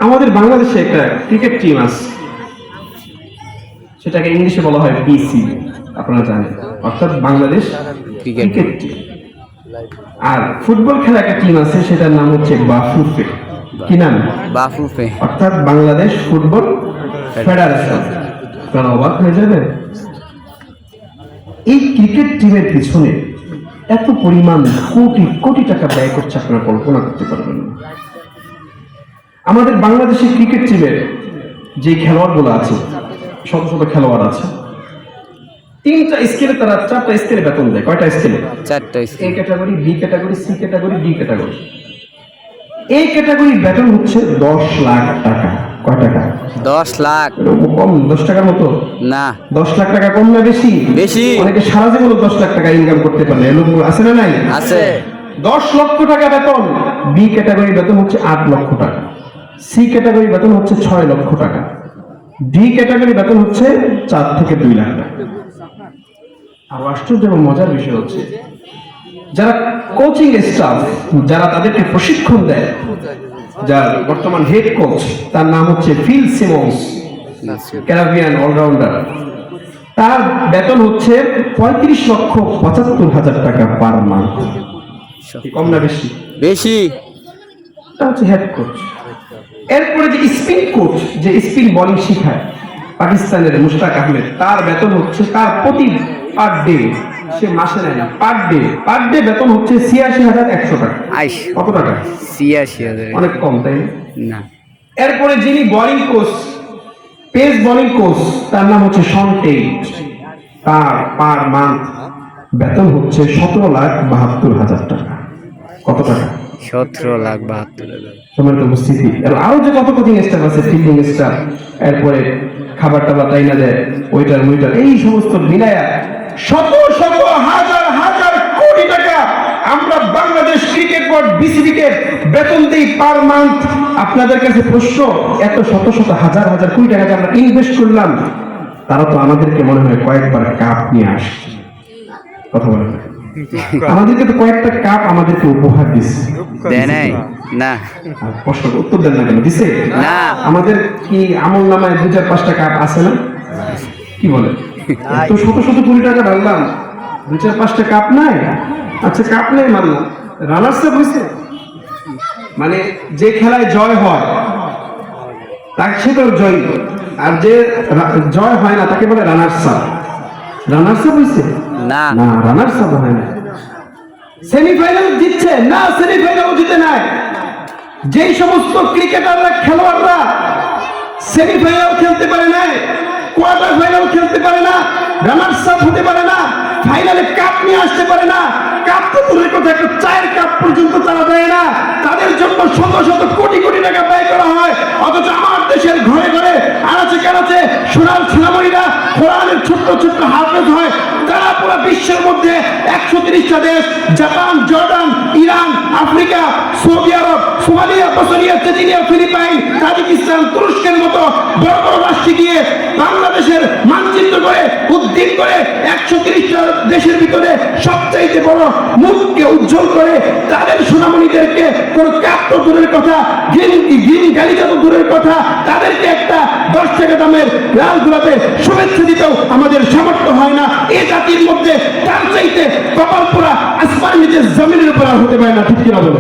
আমাদের বাংলাদেশে একটা ক্রিকেট টিম আছে, সেটাকে ইংলিশে বলা হয় বিসি, আপনারা জানেন, অর্থাৎ বাংলাদেশ ক্রিকেট টিম। আর ফুটবল খেলা একটা টিম আছে, সেটার নাম হচ্ছে বাফুফে। কি নাম? বাফুফে, অর্থাৎ বাংলাদেশ ফুটবল ফেডারেশন। আপনারা অবাক হয়ে যাবেন, এই ক্রিকেট টিমের পিছনে এত পরিমাণ কোটি কোটি টাকা ব্যয় করছে, আপনারা কল্পনা করতে পারবেন না। আমাদের বাংলাদেশের ক্রিকেট টিমের যে খেলোয়াড়গুলো আছে, শত শত খেলোয়াড় আছে, তিনটা স্কেলে তারা চারটা স্কেলে বেতন দেয়। কয়টা স্কেলে? চারটা। A category, B category, C category, D category. এই ক্যাটাগরির বেতন হচ্ছে 10 লাখ টাকা। কয় টাকা? 10 লাখ। কম? 10 টাকার মতো না, 10 লাখ টাকা কম না বেশি? বেশি। অনেকে সারা জীবন 10 লাখ টাকা ইনকাম করতে পারে, লোক আছে না নাই? আছে। 10 লক্ষ টাকা বেতন। বি ক্যাটাগরির বেতন হচ্ছে 8 লক্ষ টাকা, সি ক্যাটাগরির বেতন হচ্ছে 6 লক্ষ টাকা, ডি ক্যাটাগরির বেতন হচ্ছে 4 থেকে 2 লাখ টাকা। আর আশ্চর্য এবং মজার বিষয় হচ্ছে, যারা কোচিং স্টাফ, যারা তাদেরকে প্রশিক্ষণ দেয়, যার বর্তমান হেড কোচ, তার নাম হচ্ছে ফিল সিমন্স, ক্যারিবিয়ান অলরাউন্ডার, তার বেতন হচ্ছে 35,75,000 টাকা পার মান্থ। কম না বেশি? বেশি। এটা হচ্ছে হেড কোচ। এরপরে যে স্পিন কোচ, যে স্পিন বোলিং শেখায়, পাকিস্তানের মুশতাক আহমেদ, তার বেতন হচ্ছে, তার প্রতি পার ডে, সে মাসে নেয় না, পার ডে বেতন হচ্ছে 86,100 টাকা। কত টাকা? 86,000। অনেক কম, তাই না? এরপরে যিনি bowling coach, pace bowling coach, তার নাম হচ্ছে শন টেট, তার পার মান্থ বেতন হচ্ছে 17,72,000 টাকা। কত টাকা? 17,72,000। সম্মানিত উপস্থিতি, আরো যে কত কোচিং স্টাফ আছে, ফিল্ডিং স্টাফ, এরপরে খাবার টাবার তাই না দেয়, ওয়েটার, এই সমস্ত মিলায়া শত শত হাজার হাজার কোটি টাকা আমরা বাংলাদেশ ক্রিকেট বোর্ড বিসিবিকে বেতন দেই পার মান্থ। আপনাদের কাছে প্রশ্ন, এত শত শত হাজার হাজার কোটি টাকা আমরা ইনভেস্ট করলাম, তারা তো আমাদেরকে মনে হয় কয়েকবার কাপ নিয়ে আসছে। কথা বলেন, আমাদেরকে তো কয়েকটা কাপ আমাদেরকে উপহার দিচ্ছে, দেয় নাই? না। প্রশ্ন উত্তর দেন না কেন? দিছে না। আমাদের কি আমল নামায় 2-4-5টা কাপ আছে না? কি বলে? তো শত শত কোটি টাকা ঢাললাম, 2-4-5টা কাপ নাই। আচ্ছা, কাপ নেই মানলাম, রানার্স আপ হয়েছে, মানে যে খেলায় জয় হয় তাকে সেটাও জয়, আর যে জয় হয় না তাকে বলে রানার্স আপ। রানার্স আপ হয়েছে? না, না, রানার্স আপ হয় না। সেমিফাইনাল জিতছে না, সেমিফাইনাল জিতে নাই। যেই সমস্ত ক্রিকেটাররা, খেলোয়াড়রা সেমিফাইনাল খেলতে পারে না, কোয়ার্টার ফাইনাল খেলতে পারে না, রানার্স আপ হতে পারে না, ফাইনালে কাপ নিয়ে আসতে পারে না, কাপ তো দূরের কথা, একটা চায়ের কাপ পর্যন্ত তারা দেয় না, তাদের জন্য শত শত কোটি কোটি টাকা ব্যয় করা হয়। অথচ আমার দেশের ঘরে ঘরে আনাচে কানাচে সোনার সোনামণিরা কোরআনের ছোট্ট ছোট্ট হাফেজ হয়, তারা পুরো বিশ্বের মধ্যে 130টা দেশ, Japan, Jordan, Iran, Africa, Saudi Arab, Somalia, Bosnia, Chechnya, Philippine, Tajikistan, তুরস্কের মতো বড় বড় রাষ্ট্রে গিয়ে বাংলাদেশের মানচিত্র করে উদ্দিন করে 130টা দেশের ভিতরে সবচাইতে বড় মুখকে উজ্জ্বল করে তাদের সোনামণিদেরকে কোনো কাপ তো দূরের কথা, গ্রিন গালিচা তো দূরের কথা, তাদেরকে একটা 10 টাকা দামের লাল গোলাপের শুভেচ্ছা দিতেও আমাদের সামর্থ্য হয় না। এই জাতির মধ্যে তার চাইতে কপাল পোড়া আসমান নিচে জমিনের উপর আর হতে পারে না। ঠিক কিনা বলে?